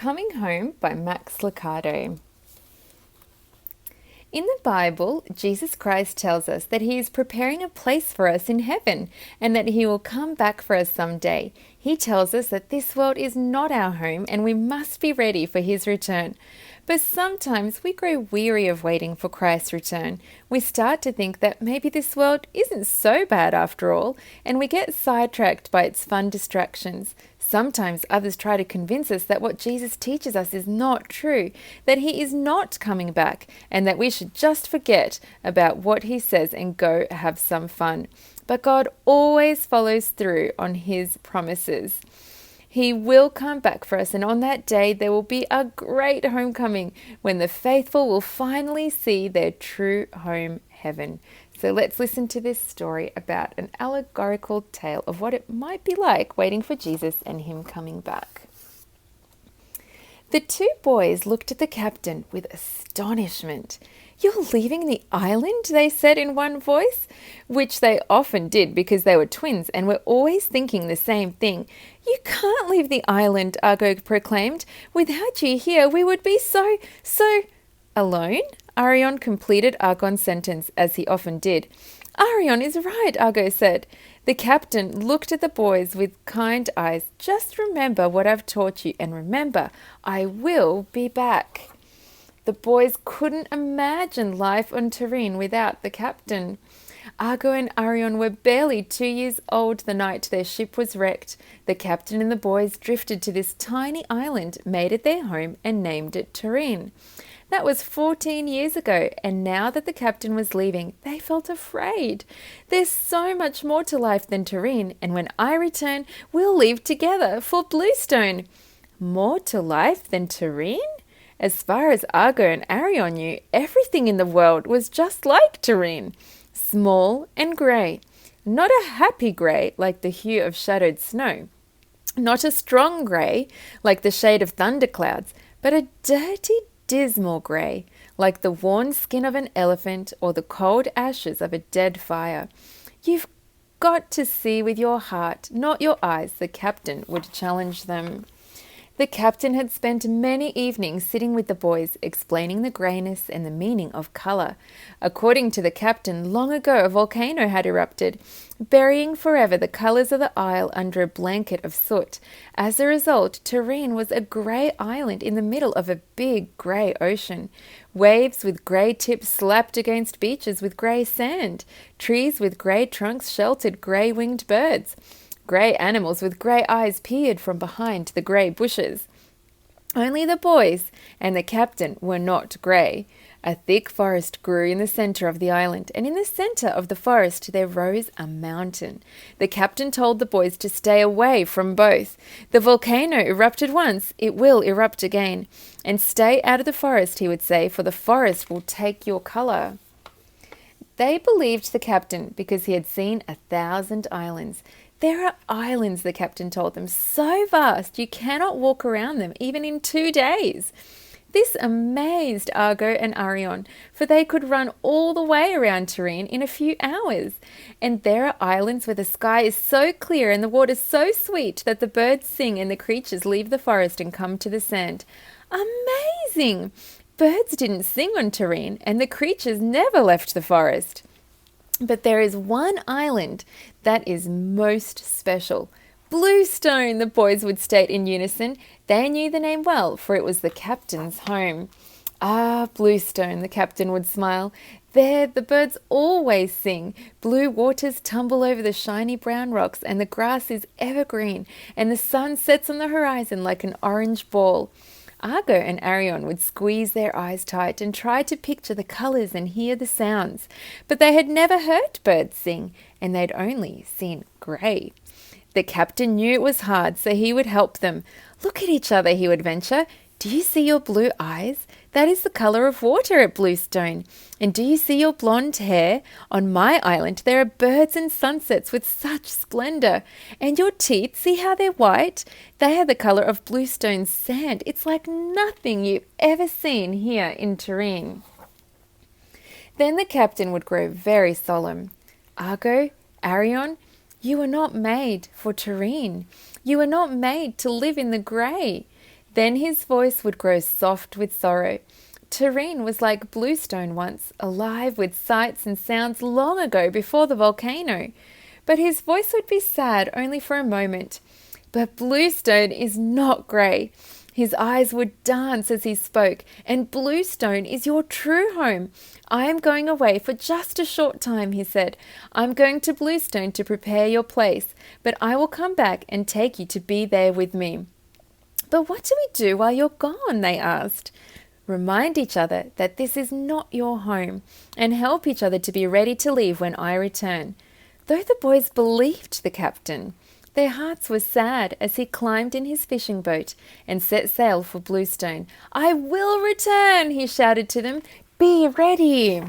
Coming Home by Max Lucado. In the Bible, Jesus Christ tells us that he is preparing a place for us in heaven and that he will come back for us someday. He tells us that this world is not our home and we must be ready for his return. But sometimes we grow weary of waiting for Christ's return. We start to think that maybe this world isn't so bad after all, and we get sidetracked by its fun distractions. Sometimes others try to convince us that what Jesus teaches us is not true, that he is not coming back, and that we should just forget about what he says and go have some fun. But God always follows through on his promises. He will come back for us, and on that day there will be a great homecoming when the faithful will finally see their true home, heaven. So let's listen to this story about an allegorical tale of what it might be like waiting for Jesus and him coming back. The two boys looked at the captain with astonishment. "You're leaving the island?" they said in one voice, which they often did because they were twins and were always thinking the same thing. "You can't leave the island," Argo proclaimed. "Without you here, we would be so... Alone?" Arion completed Argon's sentence, as he often did. "Arion is right," Argo said. The captain looked at the boys with kind eyes. "Just remember what I've taught you, and remember, I will be back." The boys couldn't imagine life on Turin without the captain. Argo and Arion were barely 2 years old the night their ship was wrecked. The captain and the boys drifted to this tiny island, made it their home, and named it Turin. That was 14 years ago, and now that the captain was leaving, they felt afraid. There's so much more to life than Turin, and when I return, we'll leave together for Bluestone. More to life than Turin? As far as Argo and Arion knew, everything in the world was just like Turin. Small and grey. Not a happy grey like the hue of shadowed snow. Not a strong grey like the shade of thunderclouds, but a dirty, dismal grey, like the worn skin of an elephant or the cold ashes of a dead fire. "You've got to see with your heart, not your eyes," the captain would challenge them. The captain had spent many evenings sitting with the boys, explaining the greyness and the meaning of colour. According to the captain, long ago a volcano had erupted, burying forever the colours of the isle under a blanket of soot. As a result, Turin was a grey island in the middle of a big grey ocean. Waves with grey tips slapped against beaches with grey sand. Trees with grey trunks sheltered grey-winged birds. Grey animals with grey eyes peered from behind the grey bushes. Only the boys and the captain were not grey. A thick forest grew in the centre of the island, and in the centre of the forest there rose a mountain. The captain told the boys to stay away from both. The volcano erupted once, it will erupt again. And stay out of the forest, he would say, for the forest will take your colour. They believed the captain because he had seen 1,000 islands. "There are islands," the captain told them, "so vast you cannot walk around them even in 2 days." This amazed Argo and Arion, for they could run all the way around Turin in a few hours. And there are islands where the sky is so clear and the water so sweet that the birds sing and the creatures leave the forest and come to the sand. Amazing! Birds didn't sing on Turin, and the creatures never left the forest. But there is one island that is most special. Bluestone, the boys would state in unison. They knew the name well, for it was the captain's home. "Ah, Bluestone," the captain would smile. "There the birds always sing. Blue waters tumble over the shiny brown rocks, and the grass is evergreen, and the sun sets on the horizon like an orange ball." Argo and Arion would squeeze their eyes tight and try to picture the colours and hear the sounds. But they had never heard birds sing, and they'd only seen grey. The captain knew it was hard, so he would help them. "Look at each other," he would venture. "Do you see your blue eyes? That is the colour of water at Bluestone. And do you see your blonde hair? On my island there are birds and sunsets with such splendour. And your teeth, see how they're white? They are the colour of Bluestone's sand. It's like nothing you've ever seen here in Turin." Then the captain would grow very solemn. "Argo, Arion, you were not made for Turin. You were not made to live in the grey. Then his voice would grow soft with sorrow. Terrene was like Bluestone once, alive with sights and sounds long ago before the volcano. But his voice would be sad only for a moment. But Bluestone is not grey. His eyes would dance as he spoke, and Bluestone is your true home. I am going away for just a short time, he said. I'm going to Bluestone to prepare your place, but I will come back and take you to be there with me. But what do we do while you're gone? They asked. Remind each other that this is not your home, and help each other to be ready to leave when I return. Though the boys believed the captain, their hearts were sad as he climbed in his fishing boat and set sail for Bluestone. I will return, he shouted to them. Be ready.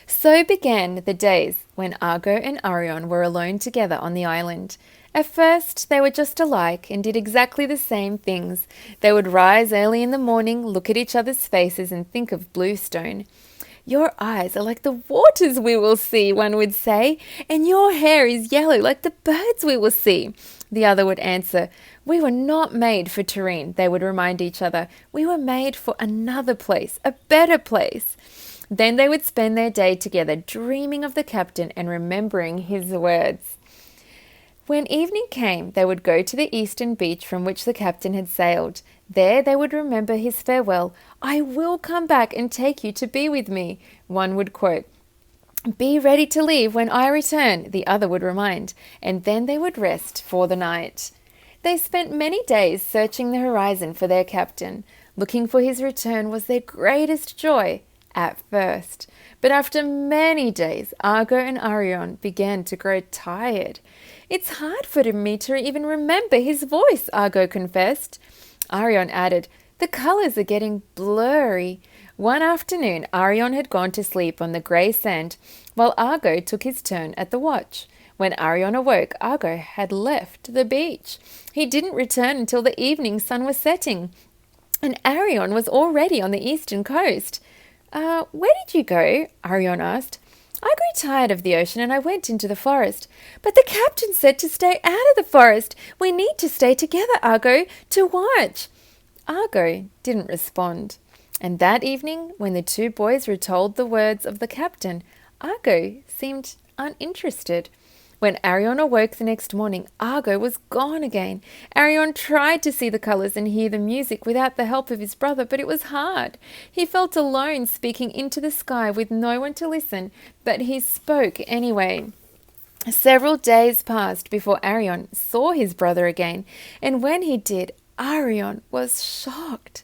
So began the days when Argo and Arion were alone together on the island. At first, they were just alike and did exactly the same things. They would rise early in the morning, look at each other's faces, and think of Bluestone. Your eyes are like the waters we will see, one would say, and your hair is yellow like the birds we will see. The other would answer, we were not made for Terrene, they would remind each other. We were made for another place, a better place. Then they would spend their day together, dreaming of the captain and remembering his words. When evening came, they would go to the eastern beach from which the captain had sailed. There they would remember his farewell. I will come back and take you to be with me, one would quote. Be ready to leave when I return, the other would remind, and then they would rest for the night. They spent many days searching the horizon for their captain. Looking for his return was their greatest joy at first. But after many days, Argo and Arion began to grow tired. It's hard for me to even remember his voice, Argo confessed. Arion added, the colours are getting blurry. One afternoon, Arion had gone to sleep on the grey sand, while Argo took his turn at the watch. When Arion awoke, Argo had left the beach. He didn't return until the evening sun was setting, and Arion was already on the eastern coast. Where did you go? Arion asked. I grew tired of the ocean and I went into the forest. But the captain said to stay out of the forest. We need to stay together, Argo, to watch. Argo didn't respond. And that evening, when the two boys retold the words of the captain, Argo seemed uninterested. When Arion awoke the next morning, Argo was gone again. Arion tried to see the colours and hear the music without the help of his brother, but it was hard. He felt alone speaking into the sky with no one to listen, but he spoke anyway. Several days passed before Arion saw his brother again, and when he did, Arion was shocked.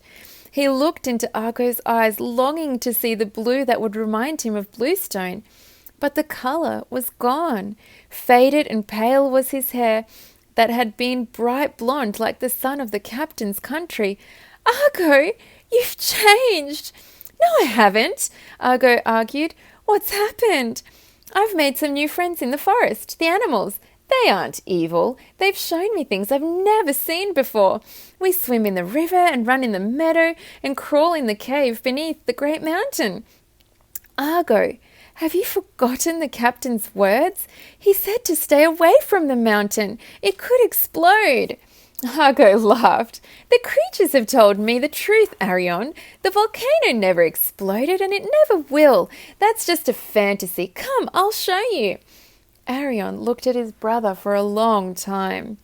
He looked into Argo's eyes, longing to see the blue that would remind him of Bluestone. But the colour was gone. Faded and pale was his hair that had been bright blonde like the sun of the captain's country. Argo, you've changed. No, I haven't, Argo argued. What's happened? I've made some new friends in the forest, the animals. They aren't evil. They've shown me things I've never seen before. We swim in the river and run in the meadow and crawl in the cave beneath the great mountain. Argo, have you forgotten the captain's words? He said to stay away from the mountain. It could explode. Argo laughed. The creatures have told me the truth, Arion. The volcano never exploded and it never will. That's just a fantasy. Come, I'll show you. Arion looked at his brother for a long time.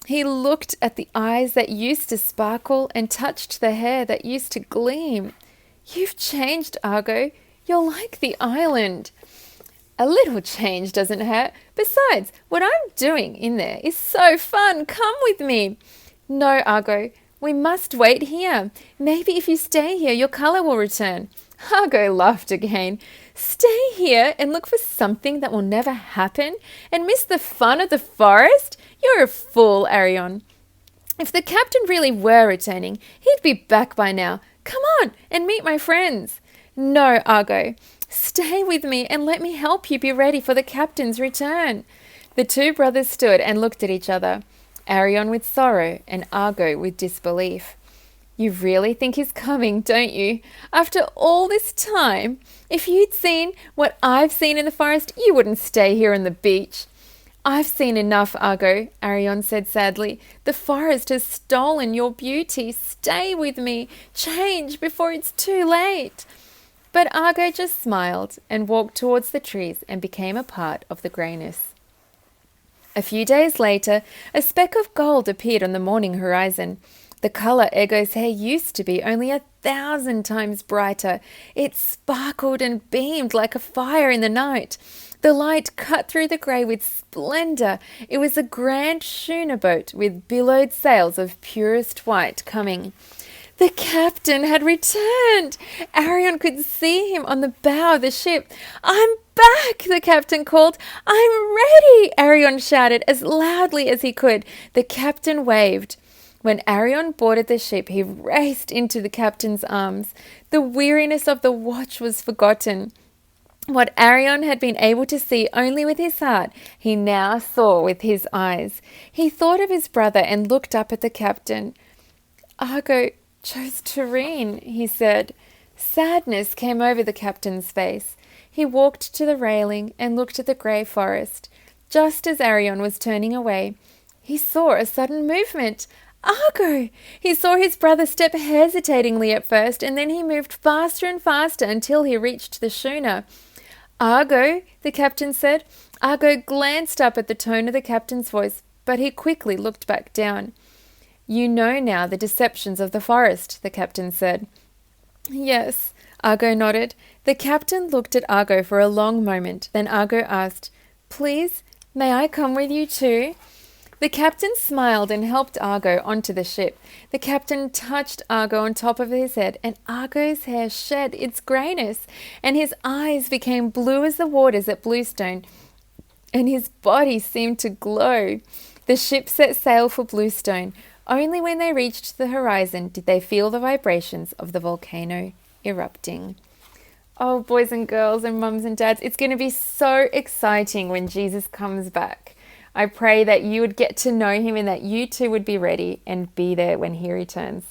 He looked at the eyes that used to sparkle and touched the hair that used to gleam. You've changed, Argo. You're like the island. A little change doesn't hurt. Besides, what I'm doing in there is so fun. Come with me. No, Argo, we must wait here. Maybe if you stay here, your colour will return. Argo laughed again. Stay here and look for something that will never happen and miss the fun of the forest? You're a fool, Arion. If the captain really were returning, he'd be back by now. Come on and meet my friends. No, Argo, stay with me and let me help you be ready for the captain's return. The two brothers stood and looked at each other, Arion with sorrow and Argo with disbelief. You really think he's coming, don't you? After all this time, if you'd seen what I've seen in the forest, you wouldn't stay here on the beach. I've seen enough, Argo, Arion said sadly. The forest has stolen your beauty. Stay with me. Change before it's too late. But Argo just smiled and walked towards the trees and became a part of the greyness. A few days later, a speck of gold appeared on the morning horizon. The colour Ego's hair used to be only 1,000 times brighter. It sparkled and beamed like a fire in the night. The light cut through the grey with splendour. It was a grand schooner boat with billowed sails of purest white coming. The captain had returned. Arion could see him on the bow of the ship. "I'm back," the captain called. "I'm ready," Arion shouted as loudly as he could. The captain waved. When Arion boarded the ship, he raced into the captain's arms. The weariness of the watch was forgotten. What Arion had been able to see only with his heart, he now saw with his eyes. He thought of his brother and looked up at the captain. "Argo chose Tureen," he said. Sadness came over the captain's face. He walked to the railing and looked at the grey forest. Just as Arion was turning away, he saw a sudden movement. Argo! He saw his brother step hesitatingly at first, and then he moved faster and faster until he reached the schooner. "Argo," the captain said. Argo glanced up at the tone of the captain's voice, but he quickly looked back down. "You know now the deceptions of the forest," the captain said. "Yes," Argo nodded. The captain looked at Argo for a long moment. Then Argo asked, "Please, may I come with you too?" The captain smiled and helped Argo onto the ship. The captain touched Argo on top of his head, and Argo's hair shed its greyness, and his eyes became blue as the waters at Bluestone, and his body seemed to glow. The ship set sail for Bluestone. Only when they reached the horizon did they feel the vibrations of the volcano erupting. Oh, boys and girls and mums and dads, it's going to be so exciting when Jesus comes back. I pray that you would get to know him and that you too would be ready and be there when he returns.